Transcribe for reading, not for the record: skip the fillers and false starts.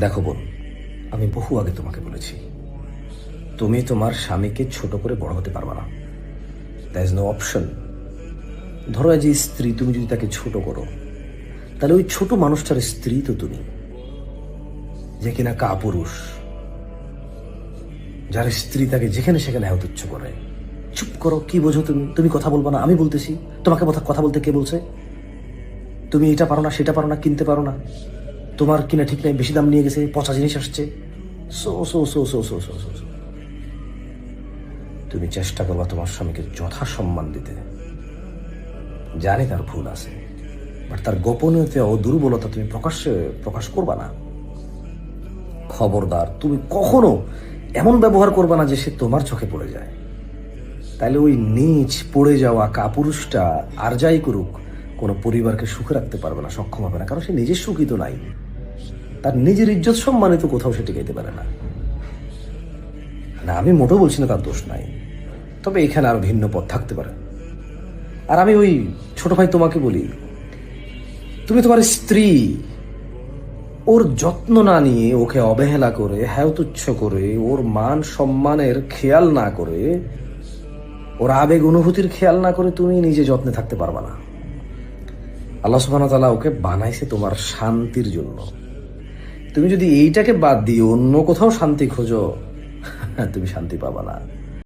দেখো বোন, আমি বহু আগে তোমাকে বলেছি, তুমি তোমার স্বামীকে ছোট করে বড় হতে পারবে না। There is no option. ধরো যে স্ত্রী, তুমি যদি তাকে ছোট করো, তাহলে ওই ছোট মানুষটার স্ত্রী তো তুমি, যে কিনা কাপুরুষ, যার স্ত্রী তাকে যেখানে সেখানে তুচ্ছ করে। চুপ করো, কি বোঝো তুমি? তুমি কথা বলবো না? আমি বলতেছি, তোমাকে কথা বলতে কে বলছে? তুমি এটা পারো না, সেটা পারো না, কিনতে পারো না, তোমার কিনা ঠিক নাই, বেশি দাম নিয়ে গেছে, পচা জিনিস আসছে। So so so so so so so. তুমি চেষ্টা করবা তোমার স্বামীকে যথাসম্মান দিতে। জানি তার ভুল আছে, বাট তার গোপনীয়তা ও দুর্বলতা তুমি প্রকাশ করবা না। খবরদার, তুমি কখনো এমন ব্যবহার করবা না যে সে তোমার চোখে পড়ে যায়। তাহলে ওই নিচ পড়ে যাওয়া কাপুরুষটা আর যাই করুক, কোনো পরিবারকে সুখে রাখতে পারবে না, সক্ষম হবে না, কারণ সে নিজের সুখী তো নাই। তার নিজের ইজ্জত সম্মানিত কোথাও সে টিকাইতে পারে না। না, আমি মোটেও বলছি না তার দোষ নাই, তবে এখানে আরো ভিন্ন পথ থাকতে পারে। আর আমি ওই ছোট ভাই তোমাকে বলি, তুমি তোমার স্ত্রী, ওর যত্ন না নিয়ে, ওকে অবহেলা করে, তুচ্ছ করে, ওর মান সম্মানের খেয়াল না করে, ওর আবেগ অনুভূতির খেয়াল না করে তুমি নিজে যত্নে থাকতে পারবা না। আল্লাহ সুবহানাহু ওয়া তাআলা ওকে বানাইছে তোমার শান্তির জন্য। তুমি যদি এইটাকে বাদ দিয়ে অন্য কোথাও শান্তি খোঁজো, তুমি শান্তি পাবা না।